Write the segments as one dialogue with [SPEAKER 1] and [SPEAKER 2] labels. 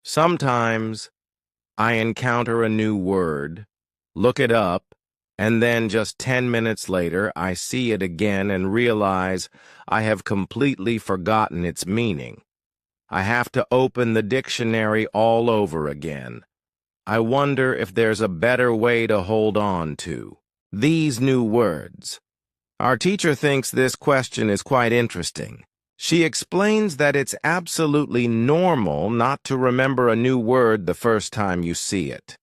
[SPEAKER 1] Sometimes I encounter a new word, look it up, and then just 10 minutes later I see it again and realize I have completely forgotten its meaning. I have to open the dictionary all over again. I wonder if there's a better way to hold on to these new words. Our teacher thinks this question is quite interesting. She explains that it's absolutely normal not to remember a new word the first time you see it.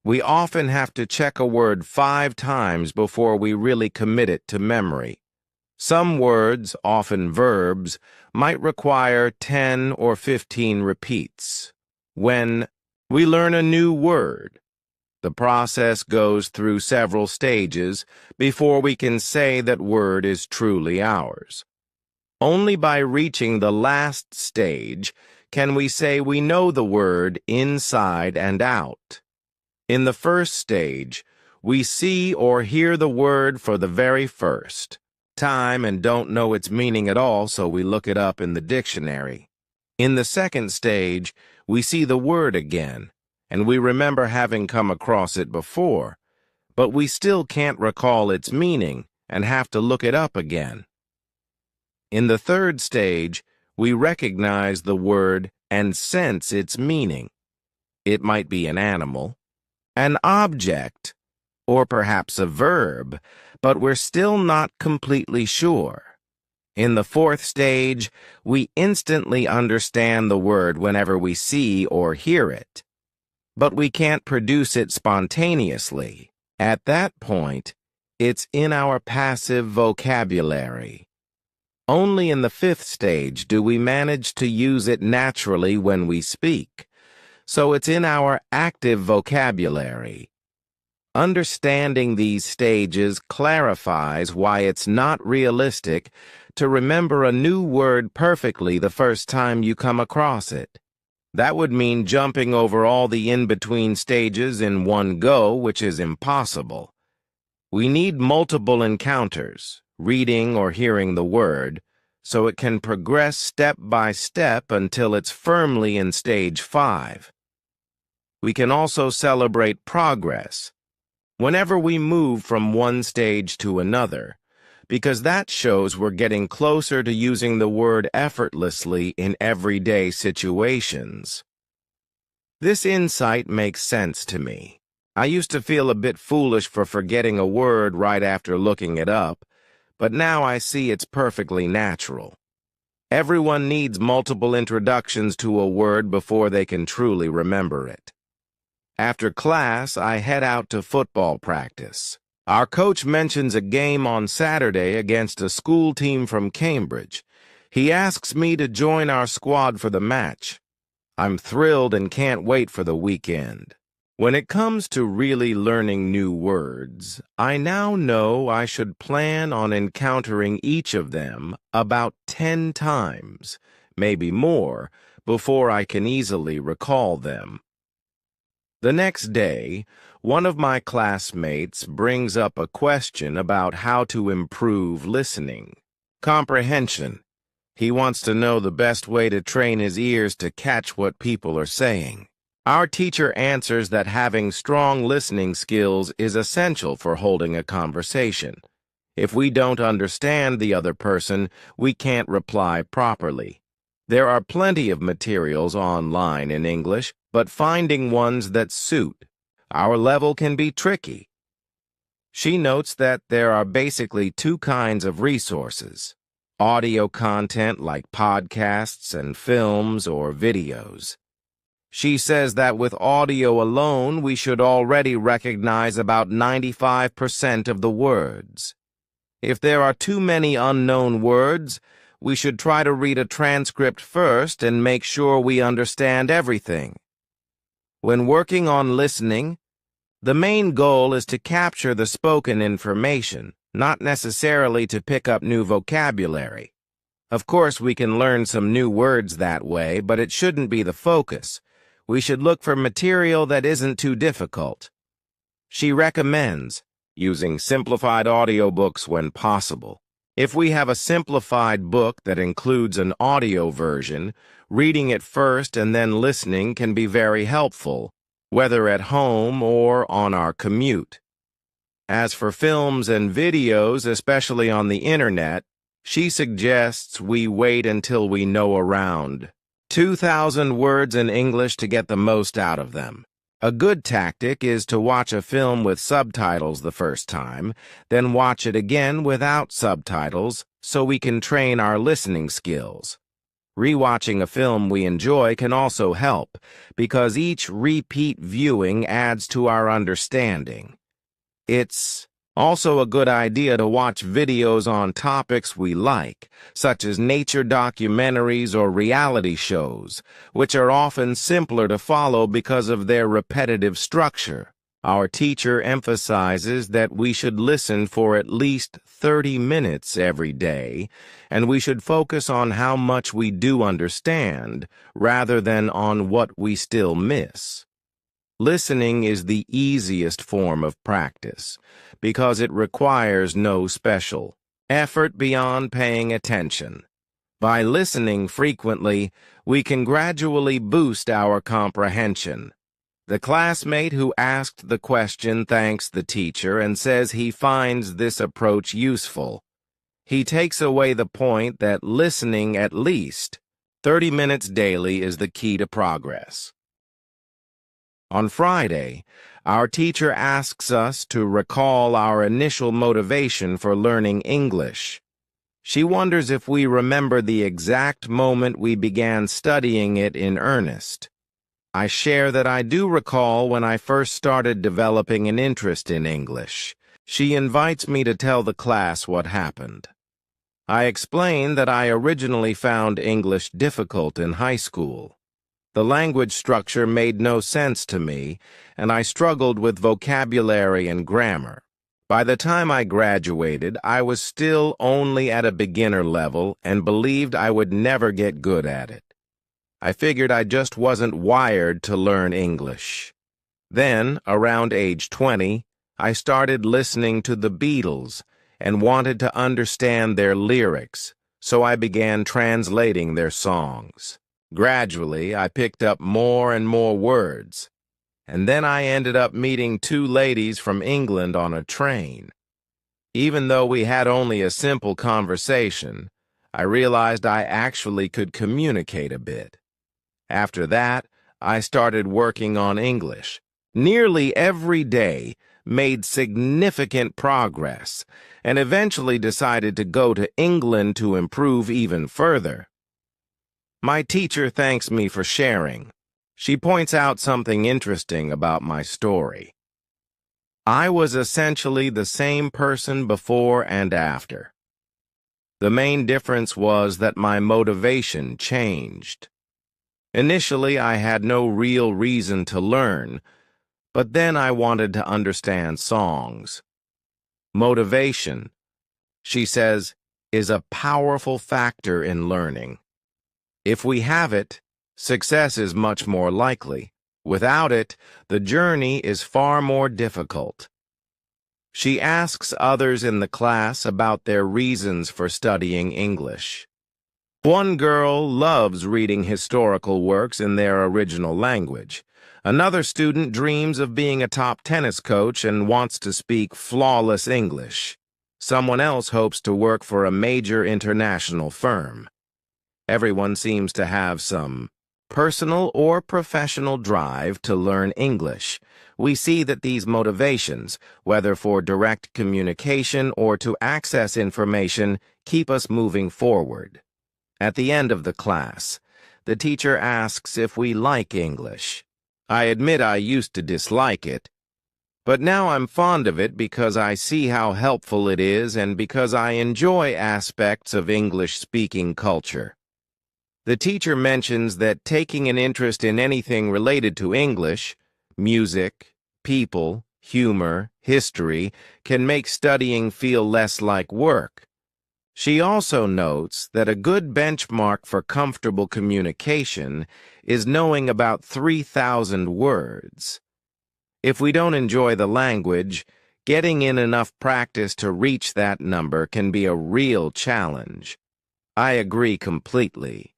[SPEAKER 1] We often have to check a word 5 times before we really commit it to memory. Some words, often verbs, might require 10 or 15 repeats. When we learn a new word, the process goes through several stages before we can say that word is truly ours. Only by reaching the last stage can we say we know the word inside and out. In the first stage, we see or hear the word for the very first time and don't know its meaning at all, so we look it up in the dictionary. In the second stage, we see the word again, and we remember having come across it before, but we still can't recall its meaning and have to look it up again. In the third stage, we recognize the word and sense its meaning. It might be an animal, an object, or perhaps a verb, but we're still not completely sure. In the fourth stage, we instantly understand the word whenever we see or hear it, but we can't produce it spontaneously. At that point, it's in our passive vocabulary. Only in the fifth stage do we manage to use it naturally when we speak, so it's in our active vocabulary. Understanding these stages clarifies why it's not realistic to remember a new word perfectly the first time you come across it. That would mean jumping over all the in-between stages in one go, which is impossible. We need multiple encounters, reading or hearing the word, so it can progress step by step until it's firmly in stage 5. We can also celebrate progress whenever we move from one stage to another, because that shows we're getting closer to using the word effortlessly in everyday situations. This insight makes sense to me. I used to feel a bit foolish for forgetting a word right after looking it up, but now I see it's perfectly natural. Everyone needs multiple introductions to a word before they can truly remember it. After class, I head out to football practice. Our coach mentions a game on Saturday against a school team from Cambridge. He asks me to join our squad for the match. I'm thrilled and can't wait for the weekend. When it comes to really learning new words, I now know I should plan on encountering each of them about 10 times, maybe more, before I can easily recall them. The next day, one of my classmates brings up a question about how to improve listening comprehension. He wants to know the best way to train his ears to catch what people are saying. Our teacher answers that having strong listening skills is essential for holding a conversation. If we don't understand the other person, we can't reply properly. There are plenty of materials online in English, but finding ones that suit our level can be tricky. She notes that there are basically 2 kinds of resources: audio content like podcasts and films or videos. She says that with audio alone, we should already recognize about 95% of the words. If there are too many unknown words, we should try to read a transcript first and make sure we understand everything. When working on listening, the main goal is to capture the spoken information, not necessarily to pick up new vocabulary. Of course, we can learn some new words that way, but it shouldn't be the focus. We should look for material that isn't too difficult. She recommends using simplified audiobooks when possible. If we have a simplified book that includes an audio version, reading it first and then listening can be very helpful, whether at home or on our commute. As for films and videos, especially on the internet, she suggests we wait until we know around 2,000 words in English to get the most out of them. A good tactic is to watch a film with subtitles the first time, then watch it again without subtitles so we can train our listening skills. Rewatching a film we enjoy can also help, because each repeat viewing adds to our understanding. It's also a good idea to watch videos on topics we like, such as nature documentaries or reality shows, which are often simpler to follow because of their repetitive structure. Our teacher emphasizes that we should listen for at least 30 minutes every day, and we should focus on how much we do understand, rather than on what we still miss. Listening is the easiest form of practice, because it requires no special effort beyond paying attention. By listening frequently, we can gradually boost our comprehension. The classmate who asked the question thanks the teacher and says he finds this approach useful. He takes away the point that listening at least 30 minutes daily is the key to progress. On Friday, our teacher asks us to recall our initial motivation for learning English. She wonders if we remember the exact moment we began studying it in earnest. I share that I do recall when I first started developing an interest in English. She invites me to tell the class what happened. I explain that I originally found English difficult in high school. The language structure made no sense to me, and I struggled with vocabulary and grammar. By the time I graduated, I was still only at a beginner level and believed I would never get good at it. I figured I just wasn't wired to learn English. Then, around age 20, I started listening to the Beatles and wanted to understand their lyrics, so I began translating their songs. Gradually, I picked up more and more words, and then I ended up meeting two ladies from England on a train. Even though we had only a simple conversation, I realized I actually could communicate a bit. After that, I started working on English. Nearly every day, made significant progress, and eventually decided to go to England to improve even further. My teacher thanks me for sharing. She points out something interesting about my story. I was essentially the same person before and after. The main difference was that my motivation changed. Initially, I had no real reason to learn, but then I wanted to understand songs. Motivation, she says, is a powerful factor in learning. If we have it, success is much more likely. Without it, the journey is far more difficult. She asks others in the class about their reasons for studying English. One girl loves reading historical works in their original language. Another student dreams of being a top tennis coach and wants to speak flawless English. Someone else hopes to work for a major international firm. Everyone seems to have some personal or professional drive to learn English. We see that these motivations, whether for direct communication or to access information, keep us moving forward. At the end of the class, the teacher asks if we like English. I admit I used to dislike it, but now I'm fond of it because I see how helpful it is and because I enjoy aspects of English-speaking culture. The teacher mentions that taking an interest in anything related to English, music, people, humor, history, can make studying feel less like work. She also notes that a good benchmark for comfortable communication is knowing about 3,000 words. If we don't enjoy the language, Getting in enough practice to reach that number can be a real challenge. I agree completely.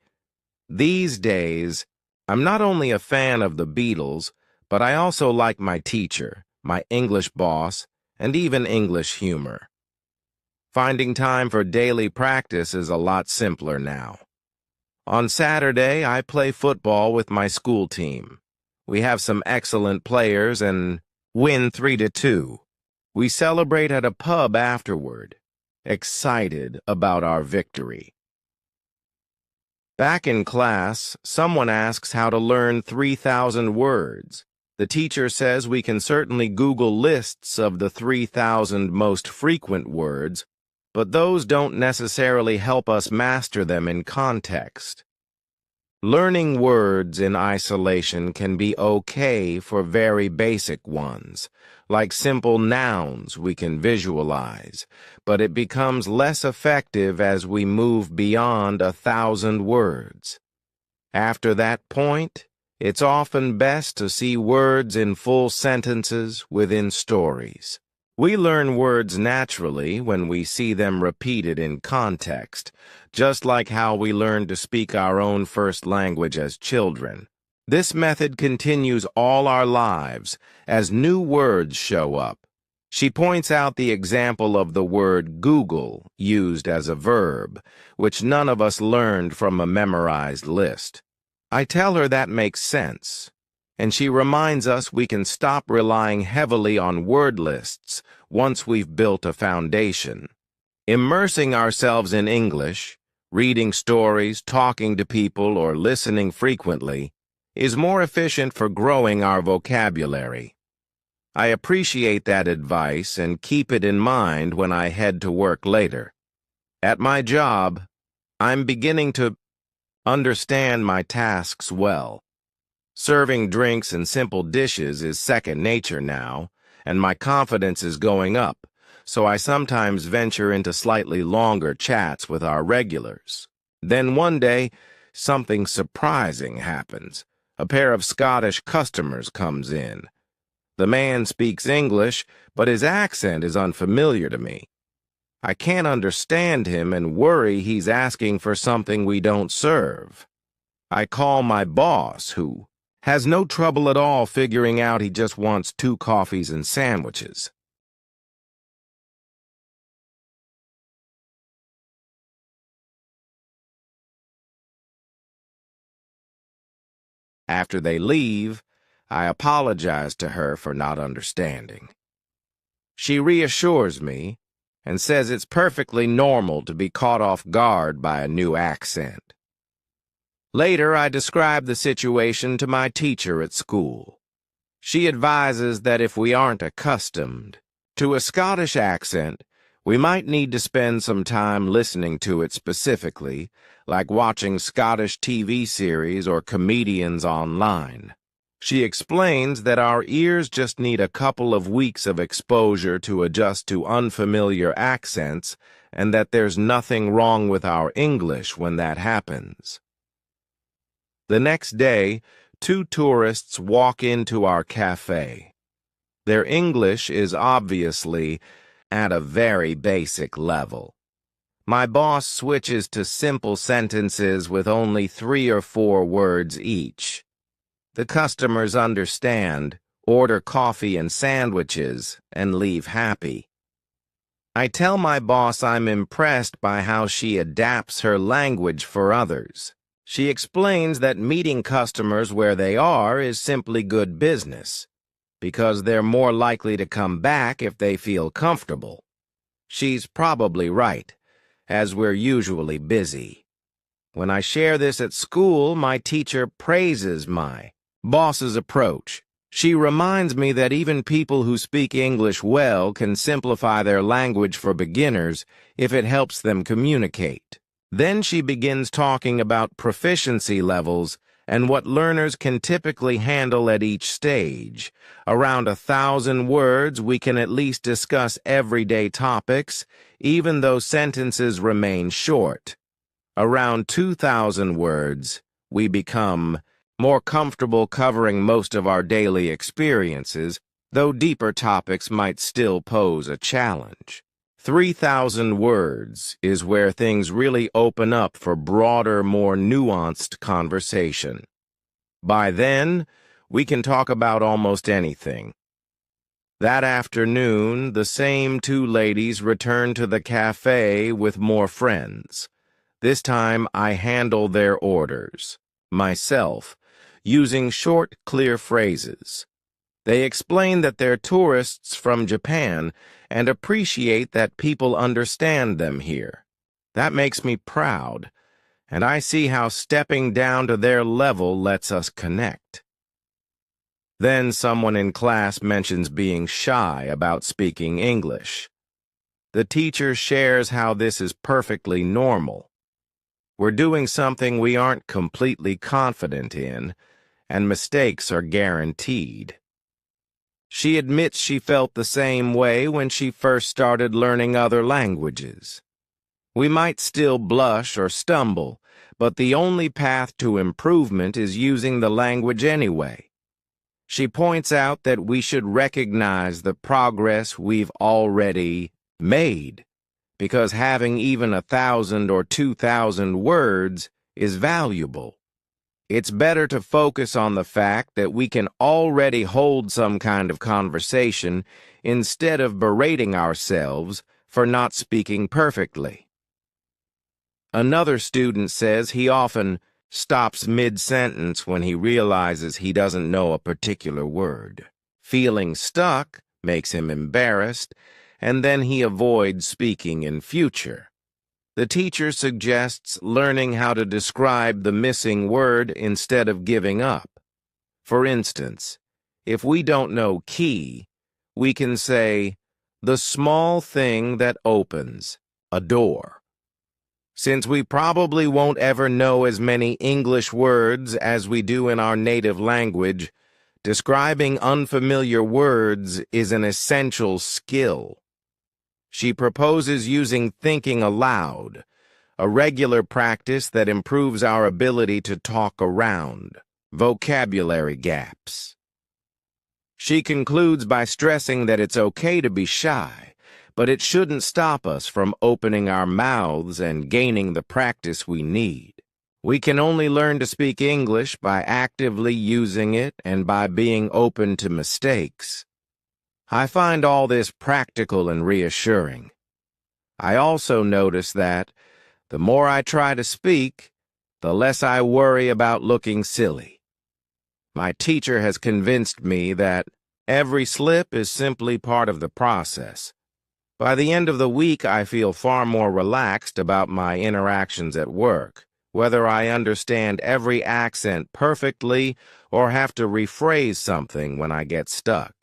[SPEAKER 1] These days, I'm not only a fan of the Beatles, but I also like my teacher, my English boss, and even English humor. Finding time for daily practice is a lot simpler now. On Saturday, I play football with my school team. We have some excellent players and win 3-2. We celebrate at a pub afterward, excited about our victory. Back in class, someone asks how to learn 3,000 words. The teacher says we can certainly Google lists of the 3,000 most frequent words, but those don't necessarily help us master them in context. Learning words in isolation can be okay for very basic ones, like simple nouns we can visualize, but it becomes less effective as we move beyond 1,000 words. After that point, it's often best to see words in full sentences within stories. We learn words naturally when we see them repeated in context, just like how we learn to speak our own first language as children. This method continues all our lives as new words show up. She points out the example of the word Google used as a verb, which none of us learned from a memorized list. I tell her that makes sense, and she reminds us we can stop relying heavily on word lists once we've built a foundation. Immersing ourselves in English, reading stories, talking to people, or listening frequently is more efficient for growing our vocabulary. I appreciate that advice and keep it in mind when I head to work later. At my job, I'm beginning to understand my tasks well. Serving drinks and simple dishes is second nature now, and my confidence is going up, so I sometimes venture into slightly longer chats with our regulars. Then one day, something surprising happens. A pair of Scottish customers comes in. The man speaks English, but his accent is unfamiliar to me. I can't understand him and worry he's asking for something we don't serve. I call my boss, who has no trouble at all figuring out he just wants 2 coffees and sandwiches. After they leave, I apologize to her for not understanding. She reassures me and says it's perfectly normal to be caught off guard by a new accent. Later, I describe the situation to my teacher at school. She advises that if we aren't accustomed to a Scottish accent, we might need to spend some time listening to it specifically, like watching Scottish TV series or comedians online. She explains that our ears just need a couple of weeks of exposure to adjust to unfamiliar accents, and that there's nothing wrong with our English when that happens. The next day, 2 tourists walk into our cafe. Their English is obviously at a very basic level. My boss switches to simple sentences with only 3 or 4 words each. The customers understand, order coffee and sandwiches, and leave happy. I tell my boss I'm impressed by how she adapts her language for others. She explains that meeting customers where they are is simply good business, because they're more likely to come back if they feel comfortable. She's probably right, as we're usually busy. When I share this at school, my teacher praises my boss's approach. She reminds me that even people who speak English well can simplify their language for beginners if it helps them communicate. Then she begins talking about proficiency levels and what learners can typically handle at each stage. Around 1,000 words, we can at least discuss everyday topics, even though sentences remain short. Around 2,000 words, we become more comfortable covering most of our daily experiences, though deeper topics might still pose a challenge. 3,000 words is where things really open up for broader, more nuanced conversation. By then, we can talk about almost anything. That afternoon, the same two ladies returned to the cafe with more friends. This time, I handle their orders, myself, using short, clear phrases. They explain that they're tourists from Japan and appreciate that people understand them here. That makes me proud, and I see how stepping down to their level lets us connect. Then someone in class mentions being shy about speaking English. The teacher shares how this is perfectly normal. We're doing something we aren't completely confident in, and mistakes are guaranteed. She admits she felt the same way when she first started learning other languages. We might still blush or stumble, but the only path to improvement is using the language anyway. She points out that we should recognize the progress we've already made, because having even 1,000 or 2,000 words is valuable. It's better to focus on the fact that we can already hold some kind of conversation instead of berating ourselves for not speaking perfectly. Another student says he often stops mid-sentence when he realizes he doesn't know a particular word. Feeling stuck makes him embarrassed, and then he avoids speaking in future. The teacher suggests learning how to describe the missing word instead of giving up. For instance, if we don't know key, we can say, the small thing that opens a door. Since we probably won't ever know as many English words as we do in our native language, describing unfamiliar words is an essential skill. She proposes using thinking aloud, a regular practice that improves our ability to talk around vocabulary gaps. She concludes by stressing that it's okay to be shy, but it shouldn't stop us from opening our mouths and gaining the practice we need. We can only learn to speak English by actively using it and by being open to mistakes. I find all this practical and reassuring. I also notice that the more I try to speak, the less I worry about looking silly. My teacher has convinced me that every slip is simply part of the process. By the end of the week, I feel far more relaxed about my interactions at work, whether I understand every accent perfectly or have to rephrase something when I get stuck.